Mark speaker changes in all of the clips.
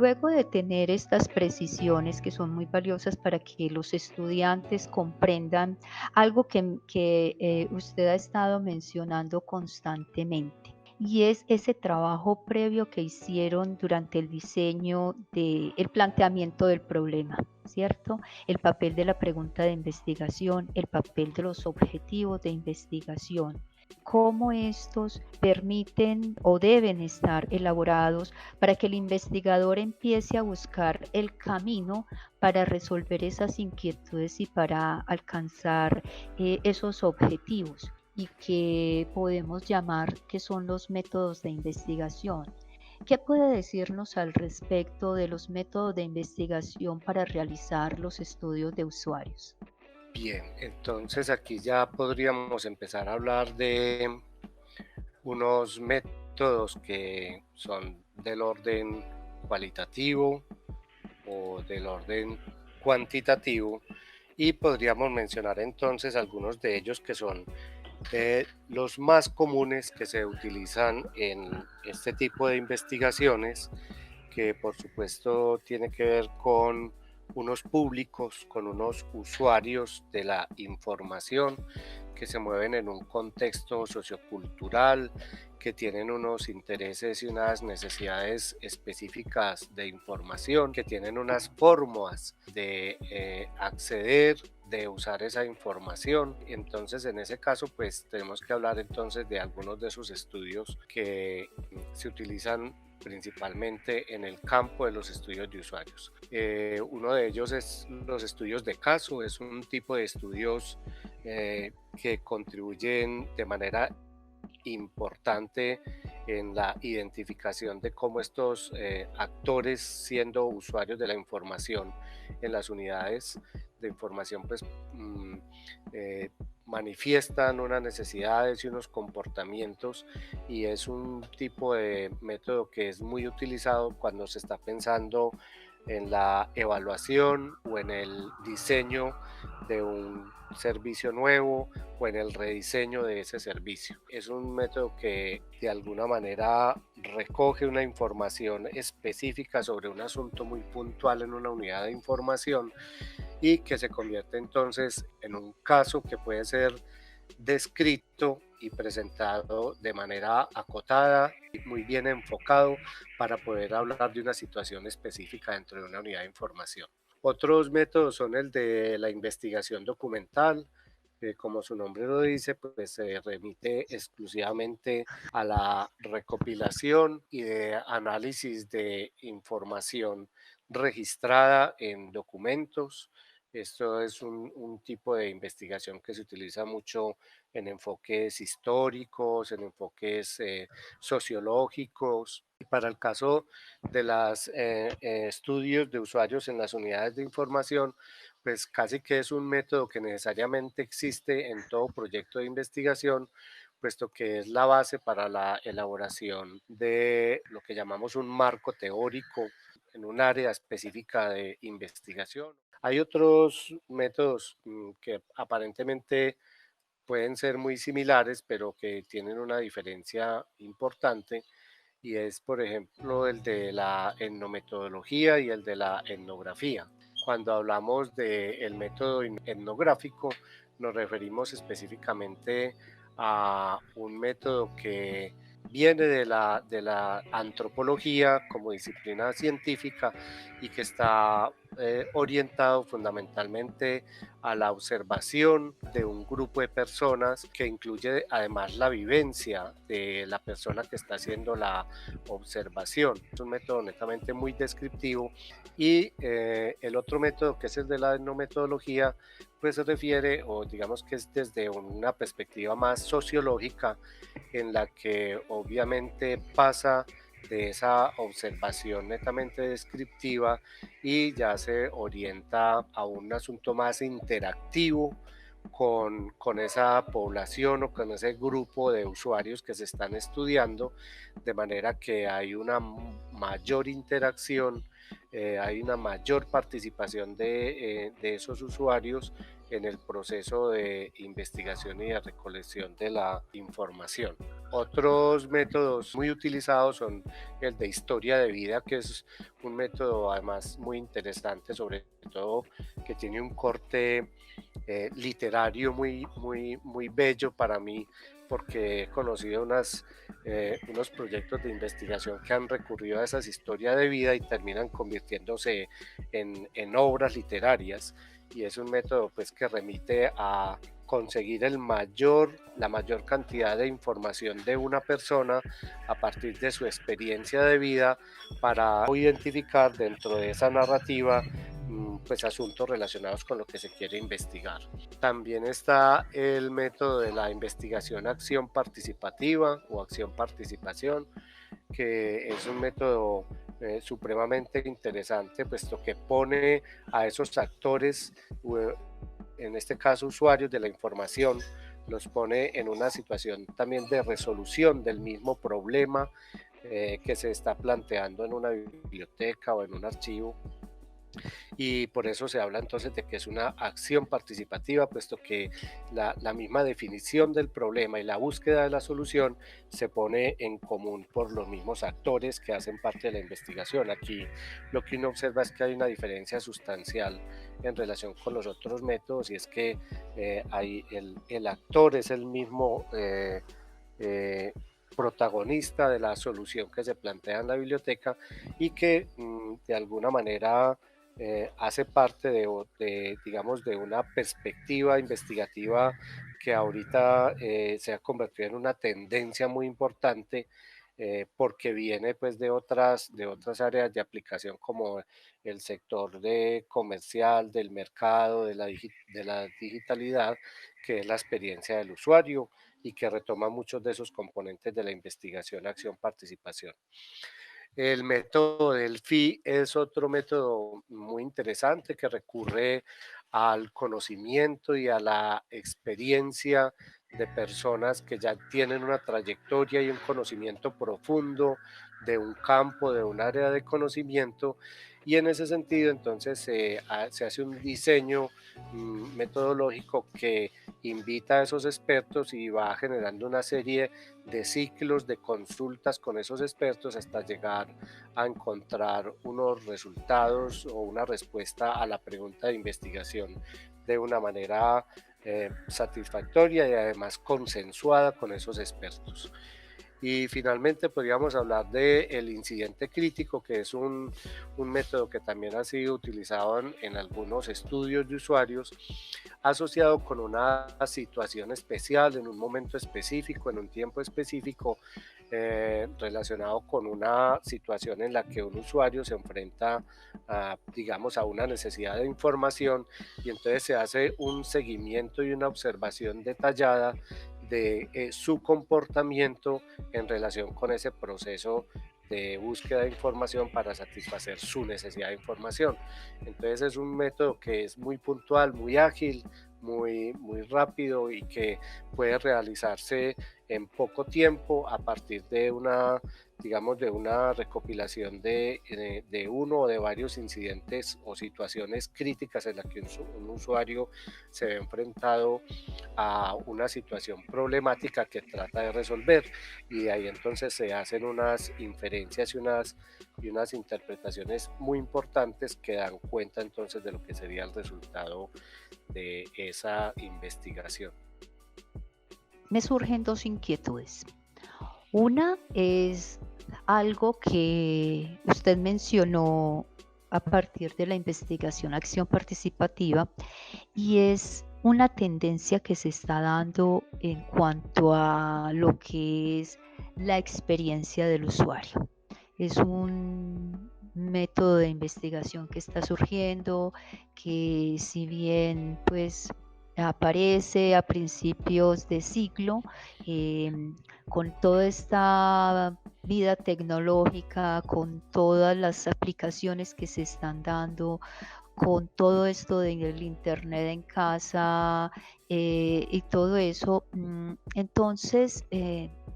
Speaker 1: Luego de tener estas precisiones que son muy valiosas para que los estudiantes comprendan algo que usted ha estado mencionando constantemente, y es ese trabajo previo que hicieron durante el diseño del planteamiento del problema, ¿cierto? El papel de la pregunta de investigación, el papel de los objetivos de investigación, cómo estos permiten o deben estar elaborados para que el investigador empiece a buscar el camino para resolver esas inquietudes y para alcanzar esos objetivos y que podemos llamar que son los métodos de investigación. ¿Qué puede decirnos al respecto de los métodos de investigación para realizar los estudios de usuarios?
Speaker 2: Bien, entonces aquí ya podríamos empezar a hablar de unos métodos que son del orden cualitativo o del orden cuantitativo, y podríamos mencionar entonces algunos de ellos que son los más comunes que se utilizan en este tipo de investigaciones, que por supuesto tiene que ver con unos públicos, con unos usuarios de la información que se mueven en un contexto sociocultural, que tienen unos intereses y unas necesidades específicas de información, que tienen unas formas de acceder, de usar esa información. Entonces, en ese caso, pues tenemos que hablar entonces de algunos de esos estudios que se utilizan principalmente en el campo de los estudios de usuarios. Uno de ellos es los estudios de caso, es un tipo de estudios que contribuyen de manera importante en la identificación de cómo estos actores, siendo usuarios de la información en las unidades de información, pues mm, eh, manifiestan unas necesidades y unos comportamientos, y es un tipo de método que es muy utilizado cuando se está pensando en la evaluación o en el diseño de un servicio nuevo o en el rediseño de ese servicio. Es un método que de alguna manera recoge una información específica sobre un asunto muy puntual en una unidad de información, y que se convierte entonces en un caso que puede ser descrito y presentado de manera acotada y muy bien enfocado para poder hablar de una situación específica dentro de una unidad de información. Otros métodos son el de la investigación documental, que como su nombre lo dice, pues se remite exclusivamente a la recopilación y de análisis de información registrada en documentos. Esto es un tipo de investigación que se utiliza mucho en enfoques históricos, en enfoques sociológicos. Y para el caso de los estudios de usuarios en las unidades de información, pues casi que es un método que necesariamente existe en todo proyecto de investigación, puesto que es la base para la elaboración de lo que llamamos un marco teórico en un área específica de investigación. Hay otros métodos que aparentemente pueden ser muy similares, pero que tienen una diferencia importante, y es, por ejemplo, el de la etnometodología y el de la etnografía. Cuando hablamos del método etnográfico, nos referimos específicamente a un método que viene de la antropología como disciplina científica, y que está orientado fundamentalmente a la observación de un grupo de personas, que incluye además la vivencia de la persona que está haciendo la observación. Es un método netamente muy descriptivo, y el otro método, que es el de la etnometodología, pues se refiere, o digamos que es desde una perspectiva más sociológica, en la que obviamente pasa de esa observación netamente descriptiva y ya se orienta a un asunto más interactivo con esa población o con ese grupo de usuarios que se están estudiando, de manera que hay una mayor interacción hay una mayor participación de esos usuarios en el proceso de investigación y de recolección de la información. Otros métodos muy utilizados son el de historia de vida, que es un método además muy interesante, sobre todo que tiene un corte literario muy bello para mí, porque he conocido unos proyectos de investigación que han recurrido a esas historias de vida y terminan convirtiéndose en obras literarias, y es un método pues que remite a conseguir la mayor cantidad de información de una persona a partir de su experiencia de vida para identificar dentro de esa narrativa pues asuntos relacionados con lo que se quiere investigar. También está el método de la investigación acción participativa o acción participación, que es un método supremamente interesante, puesto que pone a esos actores, en este caso usuarios de la información, los pone en una situación también de resolución del mismo problema que se está planteando en una biblioteca o en un archivo, y por eso se habla entonces de que es una acción participativa, puesto que la misma definición del problema y la búsqueda de la solución se pone en común por los mismos actores que hacen parte de la investigación. Aquí lo que uno observa es que hay una diferencia sustancial en relación con los otros métodos, y es que el actor es el mismo protagonista de la solución que se plantea en la biblioteca, y que de alguna manera hace parte digamos, de una perspectiva investigativa que ahorita se ha convertido en una tendencia muy importante, porque viene pues de otras áreas de aplicación, como el sector comercial, del mercado, de la digitalidad, que es la experiencia del usuario, y que retoma muchos de esos componentes de la investigación, acción, participación. El método del FI es otro método muy interesante que recurre al conocimiento y a la experiencia de personas que ya tienen una trayectoria y un conocimiento profundo de un campo, de un área de conocimiento, y en ese sentido entonces se hace un diseño metodológico que invita a esos expertos y va generando una serie de ciclos de consultas con esos expertos hasta llegar a encontrar unos resultados o una respuesta a la pregunta de investigación de una manera satisfactoria y además consensuada con esos expertos. Y finalmente podríamos hablar del incidente crítico, que es un método que también ha sido utilizado en algunos estudios de usuarios, asociado con una situación especial, en un momento específico, en un tiempo específico, relacionado con una situación en la que un usuario se enfrenta digamos, a una necesidad de información, y entonces se hace un seguimiento y una observación detallada de su comportamiento en relación con ese proceso de búsqueda de información para satisfacer su necesidad de información. Entonces es un método que es muy puntual, muy ágil, muy rápido, y que puede realizarse en poco tiempo a partir de digamos, de una recopilación de uno o de varios incidentes o situaciones críticas en las que un usuario se ve enfrentado a una situación problemática que trata de resolver, y de ahí entonces se hacen unas inferencias y unas interpretaciones muy importantes que dan cuenta entonces de lo que sería el resultado de esa investigación.
Speaker 1: Me surgen dos inquietudes. Una es algo que usted mencionó a partir de la investigación acción participativa, y es una tendencia que se está dando en cuanto a lo que es la experiencia del usuario. Es un método de investigación que está surgiendo, que si bien pues aparece a principios de siglo, con toda esta vida tecnológica, con todas las aplicaciones que se están dando, con todo esto del internet en casa, y todo eso, entonces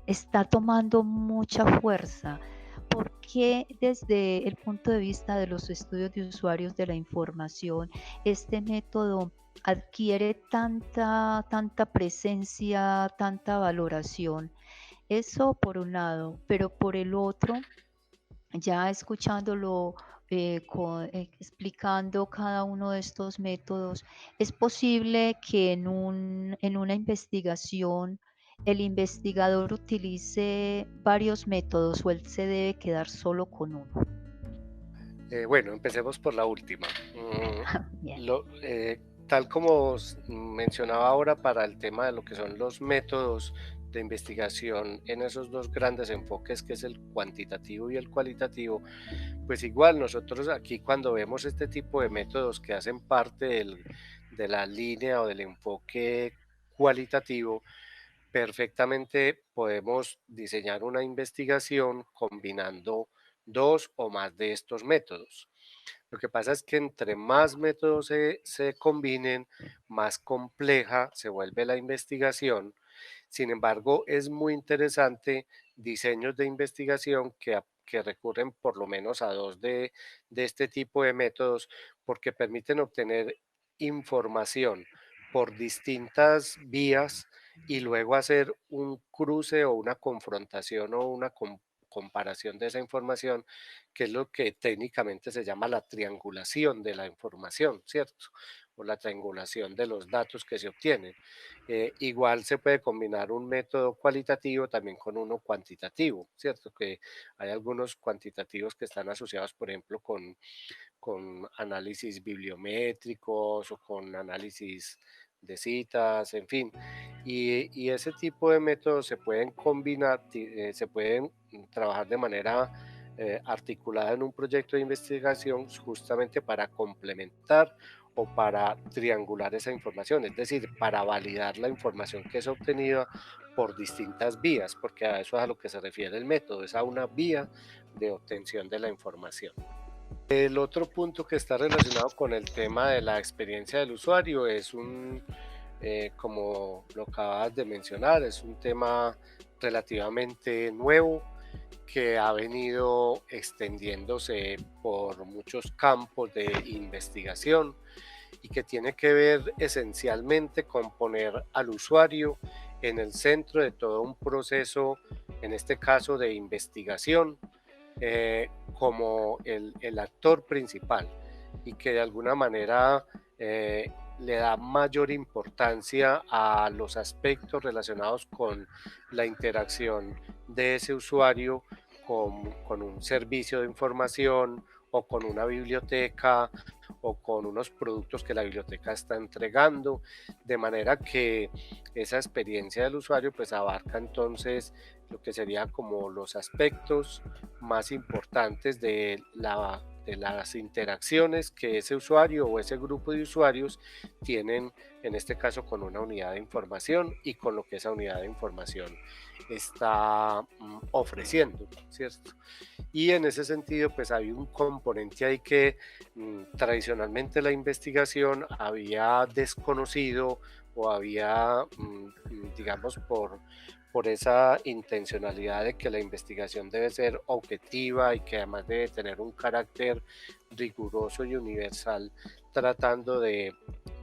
Speaker 1: está tomando mucha fuerza, ¿por qué desde el punto de vista de los estudios de usuarios de la información, este método adquiere tanta presencia, tanta valoración? Eso por un lado, pero por el otro, ya escuchándolo, explicando cada uno de estos métodos, es posible que en una investigación el investigador utilice varios métodos o él se debe quedar solo con uno.
Speaker 2: Bueno, empecemos por la última.
Speaker 1: Bien.
Speaker 2: Tal como mencionaba ahora para el tema de lo que son los métodos de investigación en esos dos grandes enfoques que es el cuantitativo y el cualitativo, pues igual nosotros aquí cuando vemos este tipo de métodos que hacen parte de la línea o del enfoque cualitativo, perfectamente podemos diseñar una investigación combinando dos o más de estos métodos. Lo que pasa es que entre más métodos se combinen, más compleja se vuelve la investigación. Sin embargo, es muy interesante diseños de investigación que recurren por lo menos a dos de este tipo de métodos porque permiten obtener información por distintas vías y luego hacer un cruce o una confrontación o una comparación de esa información, que es lo que técnicamente se llama la triangulación de la información, ¿cierto? O la triangulación de los datos que se obtienen. Igual se puede combinar un método cualitativo también con uno cuantitativo, ¿cierto? Que hay algunos cuantitativos que están asociados, por ejemplo, con análisis bibliométricos o con análisis de citas, en fin. Y ese tipo de métodos se pueden combinar, se pueden trabajar de manera articulada en un proyecto de investigación justamente para complementar o para triangular esa información, es decir, para validar la información que es obtenida por distintas vías, porque a eso es a lo que se refiere el método, es a una vía de obtención de la información. El otro punto que está relacionado con el tema de la experiencia del usuario es como lo acabas de mencionar, es un tema relativamente nuevo que ha venido extendiéndose por muchos campos de investigación y que tiene que ver esencialmente con poner al usuario en el centro de todo un proceso, en este caso de investigación, como el actor principal y que de alguna manera le da mayor importancia a los aspectos relacionados con la interacción de ese usuario con un servicio de información o con una biblioteca o con unos productos que la biblioteca está entregando, de manera que esa experiencia del usuario pues abarca entonces lo que sería como los aspectos más importantes de las interacciones que ese usuario o ese grupo de usuarios tienen, en este caso con una unidad de información y con lo que esa unidad de información está ofreciendo, ¿cierto? Y en ese sentido, pues hay un componente ahí que tradicionalmente la investigación había desconocido o había, digamos, por esa intencionalidad de que la investigación debe ser objetiva y que además debe tener un carácter riguroso y universal, tratando de,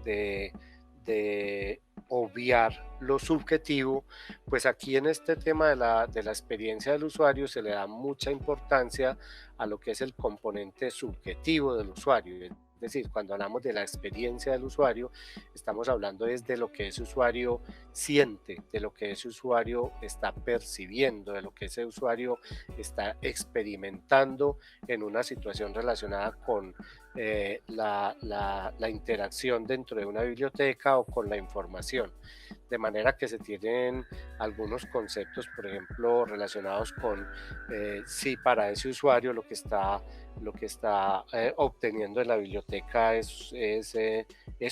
Speaker 2: de obviar lo subjetivo, pues aquí en este tema de la experiencia del usuario se le da mucha importancia a lo que es el componente subjetivo del usuario. Es decir, cuando hablamos de la experiencia del usuario, estamos hablando de lo que ese usuario siente, de lo que ese usuario está percibiendo, de lo que ese usuario está experimentando en una situación relacionada con la interacción dentro de una biblioteca o con la información. De manera que se tienen algunos conceptos, por ejemplo, relacionados con si para ese usuario lo que está obteniendo en la biblioteca es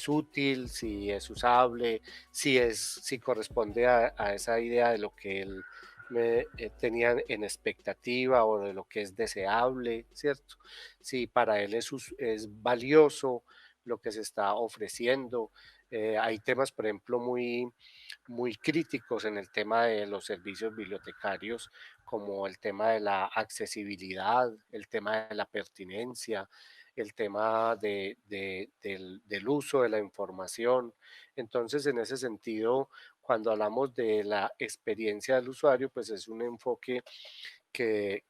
Speaker 2: útil, si es usable, si corresponde a esa idea de lo que él tenía en expectativa o de lo que es deseable, ¿cierto? Si para él es valioso lo que se está ofreciendo, Hay temas, por ejemplo, muy críticos en el tema de los servicios bibliotecarios, como el tema de la accesibilidad, el tema de la pertinencia, el tema del uso de la información. Entonces, en ese sentido, cuando hablamos de la experiencia del usuario, pues es un enfoque que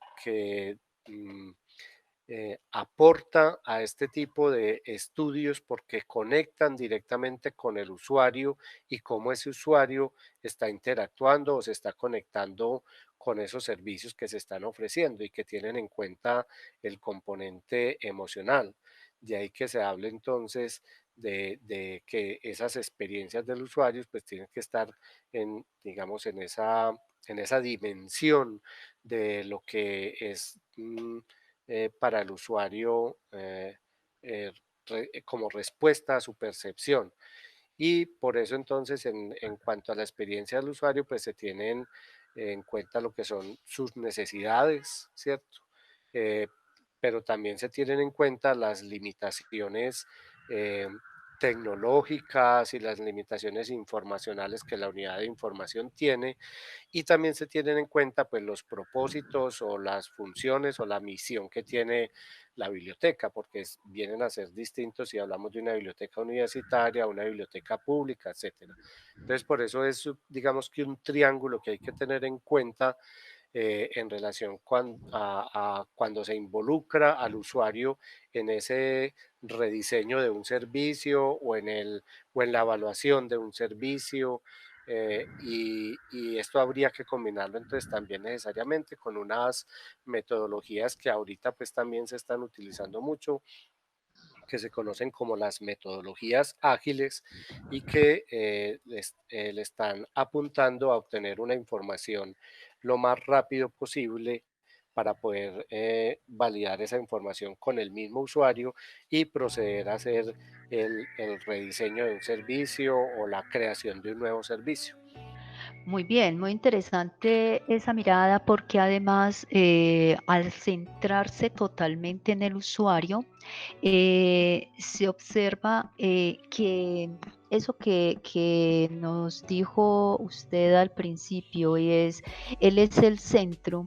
Speaker 2: aporta a este tipo de estudios porque conectan directamente con el usuario y cómo ese usuario está interactuando o se está conectando con esos servicios que se están ofreciendo y que tienen en cuenta el componente emocional. De ahí que se hable entonces de que esas experiencias del usuario pues tienen que estar en, digamos, en esa dimensión de lo que es para el usuario eh, como respuesta a su percepción. Y por eso entonces en cuanto a la experiencia del usuario, pues se tienen en cuenta lo que son sus necesidades, ¿cierto? Eh, pero también se tienen en cuenta las limitaciones eh, tecnológicas y las limitaciones informacionales que la unidad de información tiene y también se tienen en cuenta pues los propósitos o las funciones o la misión que tiene la biblioteca, porque vienen a ser distintos si hablamos de una biblioteca universitaria, una biblioteca pública, etcétera. Entonces, por eso es, digamos que un triángulo que hay que tener en cuenta en relación a cuando se involucra al usuario en ese rediseño de un servicio o en la evaluación de un servicio. Y esto habría que combinarlo entonces también necesariamente con unas metodologías que ahorita pues también se están utilizando mucho, que se conocen como las metodologías ágiles y que le están apuntando a obtener una información lo más rápido posible para poder validar esa información con el mismo usuario y proceder a hacer el rediseño de un servicio o la creación de un nuevo servicio.
Speaker 1: Muy bien, muy interesante esa mirada porque además al centrarse totalmente en el usuario, se observa que eso que nos dijo usted al principio y es, él es el centro,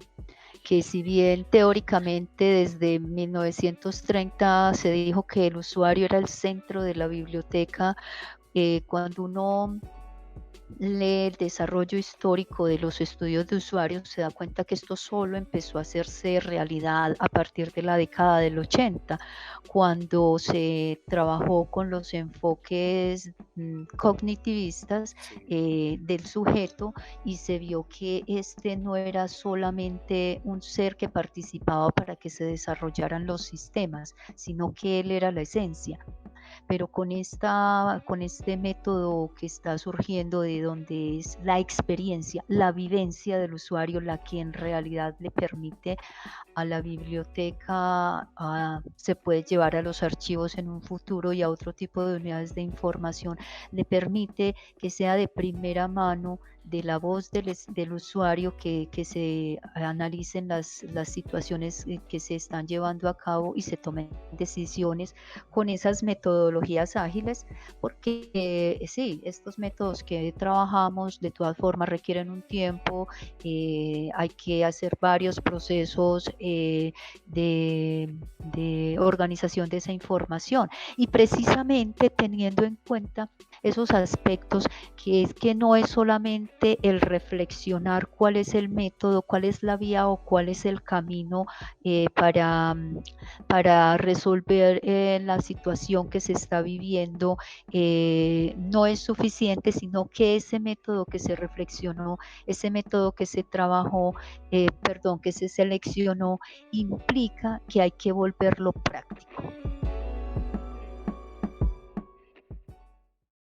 Speaker 1: que si bien teóricamente desde 1930 se dijo que el usuario era el centro de la biblioteca, cuando uno lee el desarrollo histórico de los estudios de usuarios, se da cuenta que esto solo empezó a hacerse realidad a partir de la década del 80, cuando se trabajó con los enfoques cognitivistas
Speaker 2: Sí.
Speaker 1: del sujeto y se vio que este no era solamente un ser que participaba para que se desarrollaran los sistemas, sino que él era la esencia, pero con este método que está surgiendo de donde es la experiencia, la vivencia del usuario la que en realidad le permite a la biblioteca, se puede llevar a los archivos en un futuro y a otro tipo de unidades de información, le permite que sea de primera mano de la voz del usuario que se analicen las situaciones que se están llevando a cabo y se tomen decisiones con esas metodologías ágiles, porque sí, estos métodos que trabajamos de todas formas requieren un tiempo, hay que hacer varios procesos de organización de esa información y precisamente teniendo en cuenta esos aspectos, que es que no es solamente el reflexionar cuál es el método, cuál es la vía o cuál es el camino para resolver la situación que se está viviendo, no es suficiente, sino que ese método que se reflexionó, ese método que se trabajó, perdón, que se seleccionó, implica que hay que volverlo práctico.